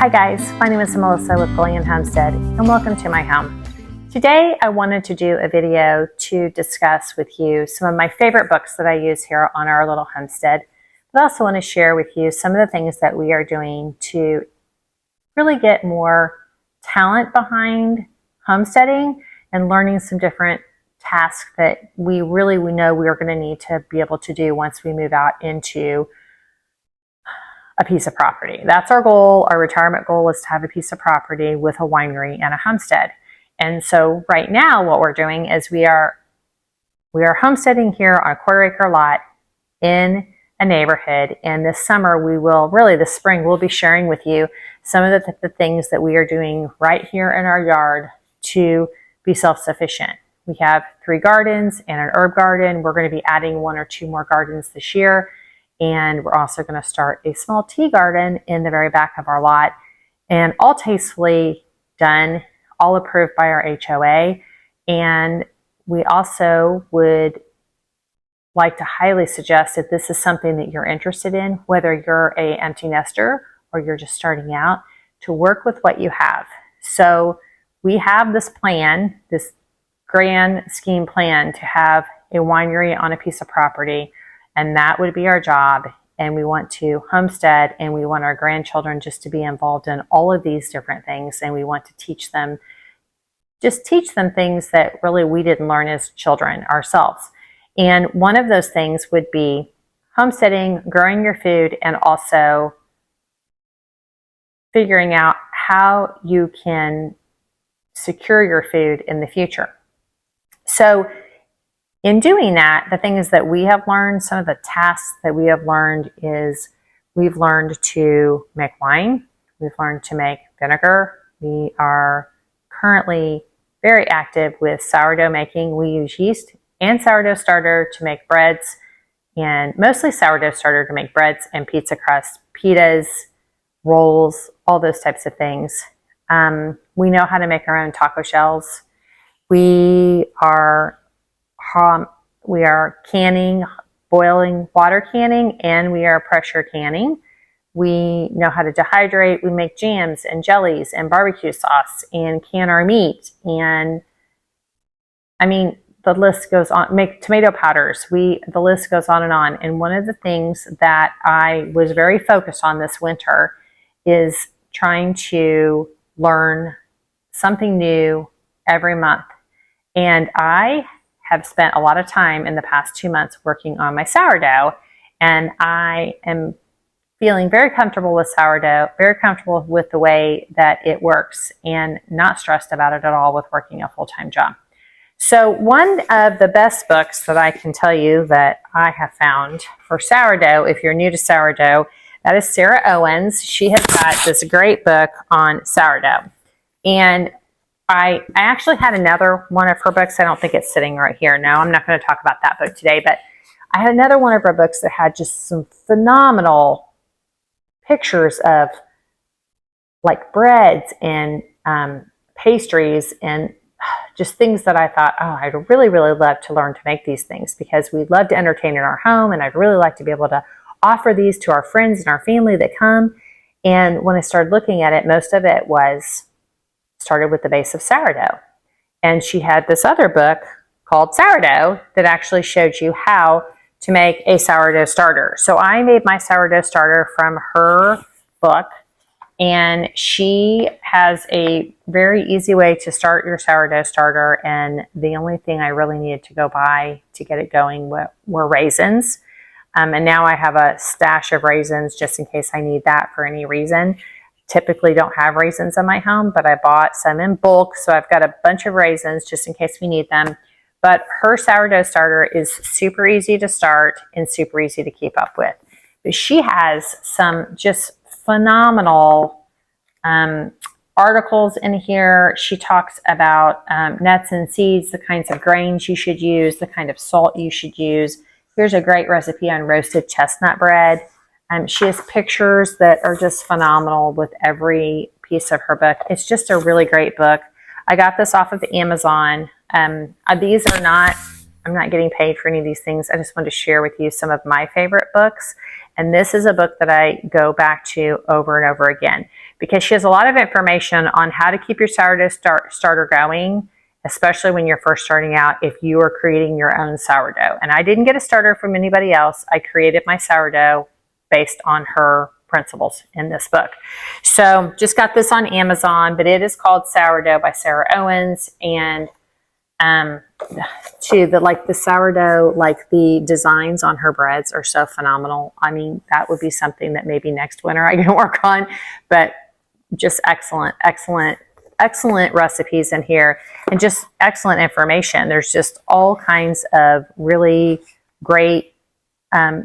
Hi guys, my name is Melissa with Bullion Homestead and welcome to my home. Today I wanted to do a video to discuss with you some of my favorite books that I use here on our little homestead. But I also want to share with you some of the things that we are doing to really get more talent behind homesteading and learning some different tasks that we know we are going to need to be able to do once we move out into a piece of property. That's our goal. Our retirement goal is to have a piece of property with a winery and a homestead. And so right now what we're doing is we are homesteading here on a quarter-acre lot in a neighborhood. And this summer this spring, we'll be sharing with you some of the things that we are doing right here in our yard to be self-sufficient. We have 3 gardens and an herb garden. We're going to be adding 1 or 2 more gardens this year. And we're also going to start a small tea garden in the very back of our lot, and all tastefully done, all approved by our HOA. And we also would like to highly suggest if this is something that you're interested in, whether you're an empty nester or you're just starting out, to work with what you have. So we have this plan, this grand scheme plan to have a winery on a piece of property. And that would be our job. And we want to homestead, and we want our grandchildren just to be involved in all of these different things. And we want to teach them things that really we didn't learn as children ourselves. And one of those things would be homesteading, growing your food, and also figuring out how you can secure your food in the future. So in doing that, the things that we have learned, some of the tasks that we have learned is we've learned to make wine. We've learned to make vinegar. We are currently very active with sourdough making. We use yeast and sourdough starter to make breads, and mostly sourdough starter to make breads and pizza crust, pitas, rolls, all those types of things. We know how to make our own taco shells. We are canning, boiling water canning, and we are pressure canning. We know how to dehydrate. We make jams and jellies and barbecue sauce and can our meat. And I mean, the list goes on. Make tomato powders. The list goes on. And one of the things that I was very focused on this winter is trying to learn something new every month. And I have spent a lot of time in the past 2 months working on my sourdough, and I am feeling very comfortable with sourdough, very comfortable with the way that it works, and not stressed about it at all with working a full-time job. So one of the best books that I can tell you that I have found for sourdough, if you're new to sourdough, that is Sarah Owens. She has got this great book on sourdough. And I actually had another one of her books. I don't think it's sitting right here. No, I'm not going to talk about that book today, but I had another one of her books that had just some phenomenal pictures of like breads and pastries and just things that I thought, oh, I'd really, really love to learn to make these things, because we love to entertain in our home, and I'd really like to be able to offer these to our friends and our family that come. And when I started looking at it, most of it started with the base of sourdough. And she had this other book called Sourdough that actually showed you how to make a sourdough starter. So I made my sourdough starter from her book, and she has a very easy way to start your sourdough starter. And the only thing I really needed to go buy to get it going were raisins. And now I have a stash of raisins just in case I need that for any reason. Typically don't have raisins in my home, but I bought some in bulk, so I've got a bunch of raisins just in case we need them. But her sourdough starter is super easy to start and super easy to keep up with. But she has some just phenomenal articles in here. She talks about nuts and seeds, the kinds of grains you should use, the kind of salt you should use. Here's a great recipe on roasted chestnut bread. She has pictures that are just phenomenal with every piece of her book. It's just a really great book. I got this off of Amazon. These are not, I'm not getting paid for any of these things. I just wanted to share with you some of my favorite books. And this is a book that I go back to over and over again, because she has a lot of information on how to keep your sourdough starter going, especially when you're first starting out, if you are creating your own sourdough. And I didn't get a starter from anybody else. I created my sourdough based on her principles in this book. So just got this on Amazon, but it is called Sourdough by Sarah Owens. And the sourdough, like the designs on her breads are so phenomenal. I mean, that would be something that maybe next winter I can work on, but just excellent recipes in here and just excellent information. There's just all kinds of really great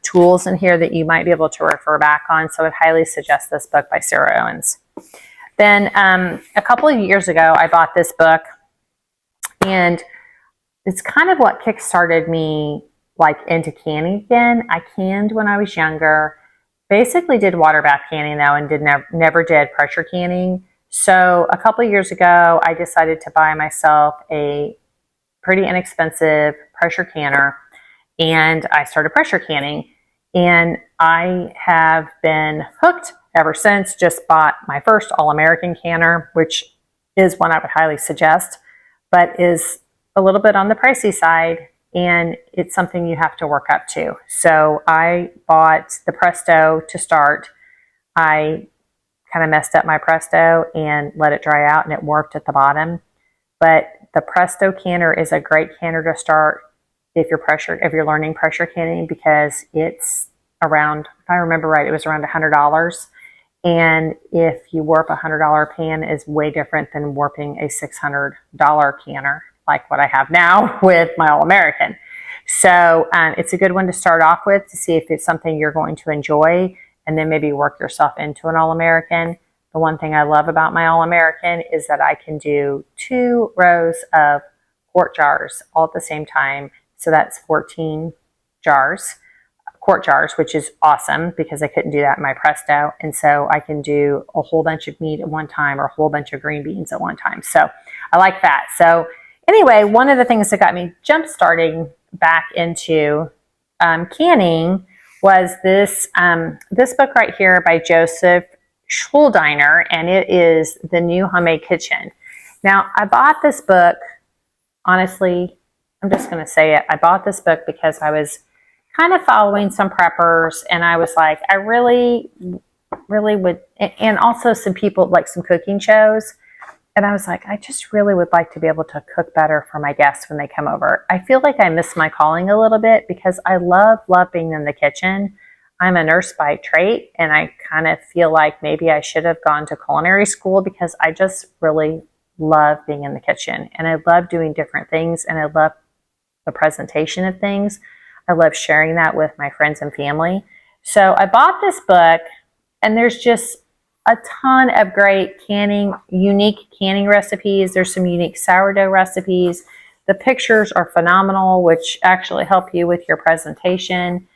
tools in here that you might be able to refer back on. So I'd highly suggest this book by Sarah Owens. Then a couple of years ago, I bought this book, and it's kind of what kickstarted me like into canning again. I canned when I was younger, basically did water bath canning though, and never did pressure canning. So a couple of years ago, I decided to buy myself a pretty inexpensive pressure canner, and I started pressure canning, and I have been hooked ever since. Just bought my first All-American canner, which is one I would highly suggest, but is a little bit on the pricey side, and it's something you have to work up to. So I bought the Presto to start. I kind of messed up my Presto and let it dry out, and it warped at the bottom. But the Presto canner is a great canner to start if you're learning pressure canning, because it's around, if I remember right, it was around $100. And if you warp a $100 pan, is way different than warping a $600 canner like what I have now with my All-American. So it's a good one to start off with to see if it's something you're going to enjoy, and then maybe work yourself into an All-American. The one thing I love about my All-American is that I can do 2 rows of quart jars all at the same time. So that's 14 quart jars, which is awesome because I couldn't do that in my Presto. And so I can do a whole bunch of meat at one time or a whole bunch of green beans at one time. So I like that. So anyway, one of the things that got me jump starting back into canning was this book right here by Joseph Schuldeiner, and it is The New Homemade Kitchen. Now, I bought this book, honestly, I'm just going to say it. I bought this book because I was kind of following some preppers, and I was like, I really would, and also some people, like some cooking shows. And I was like, I just really would like to be able to cook better for my guests when they come over. I feel like I miss my calling a little bit because I love being in the kitchen. I'm a nurse by trade, and I kind of feel like maybe I should have gone to culinary school because I just really love being in the kitchen, and I love doing different things, and I love the presentation of things. I love sharing that with my friends and family. So I bought this book, and there's just a ton of great unique canning recipes. There's some unique sourdough recipes. The pictures are phenomenal, which actually help you with your presentation.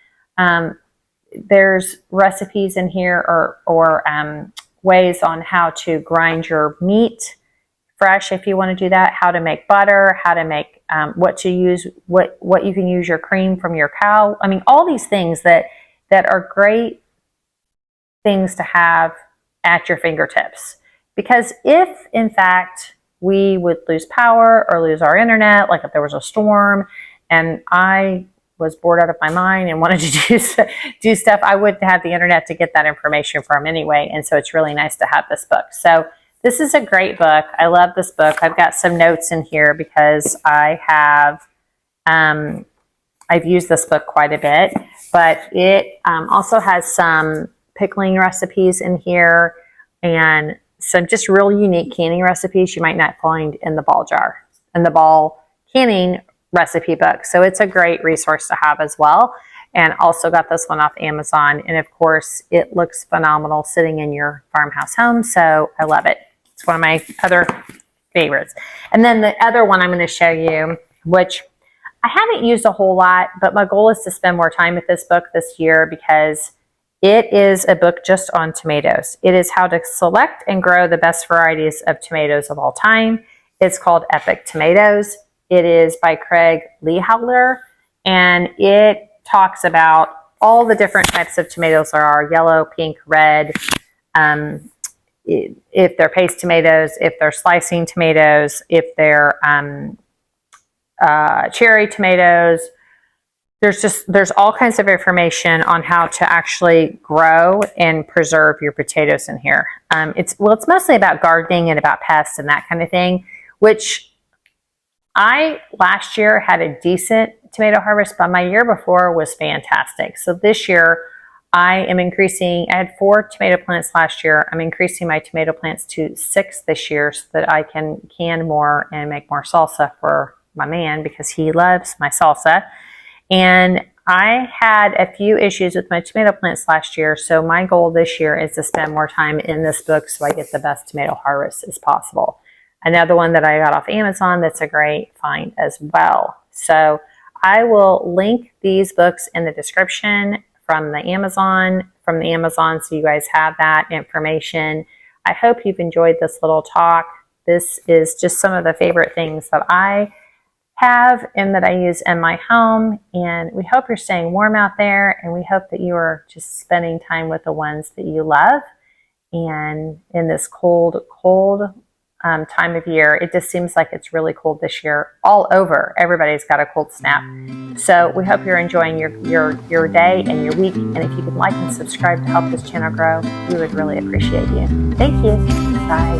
There's recipes in here or ways on how to grind your meat fresh if you want to do that, how to make butter, how to make what to use, what you can use your cream from your cow. I mean, all these things that are great things to have at your fingertips. Because if in fact we would lose power or lose our internet, like if there was a storm and I was bored out of my mind and wanted to do stuff, I wouldn't have the internet to get that information from anyway. And so it's really nice to have this book. So this is a great book. I love this book. I've got some notes in here because I have, I've used this book quite a bit, but it also has some pickling recipes in here and some just real unique canning recipes you might not find in the ball canning recipe book. So it's a great resource to have as well. And also got this one off Amazon. And of course, it looks phenomenal sitting in your farmhouse home. So I love it. It's one of my other favorites. And then the other one I'm going to show you, which I haven't used a whole lot, but my goal is to spend more time with this book this year because it is a book just on tomatoes. It is how to select and grow the best varieties of tomatoes of all time. It's called Epic Tomatoes. It is by Craig Lehowler, and it talks about all the different types of tomatoes there are: yellow, pink, red. if they're paste tomatoes, if they're slicing tomatoes, if they're cherry tomatoes. There's all kinds of information on how to actually grow and preserve your potatoes in here. It's mostly about gardening and about pests and that kind of thing, which I last year had a decent tomato harvest, but my year before was fantastic. So this year I am increasing. I had 4 tomato plants last year. I'm increasing my tomato plants to 6 this year so that I can can more and make more salsa for my man, because he loves my salsa. And I had a few issues with my tomato plants last year, so my goal this year is to spend more time in this book so I get the best tomato harvest as possible. Another one that I got off Amazon that's a great find as well. So I will link these books in the description from the Amazon, so you guys have that information. I hope you've enjoyed this little talk. This is just some of the favorite things that I have and that I use in my home, and we hope you're staying warm out there, and we hope that you are just spending time with the ones that you love. And in this cold time of year, it just seems like it's really cold this year all over. Everybody's got a cold snap. So we hope you're enjoying your day and your week, and if you could like and subscribe to help this channel grow, we would really appreciate you. Thank you. Bye.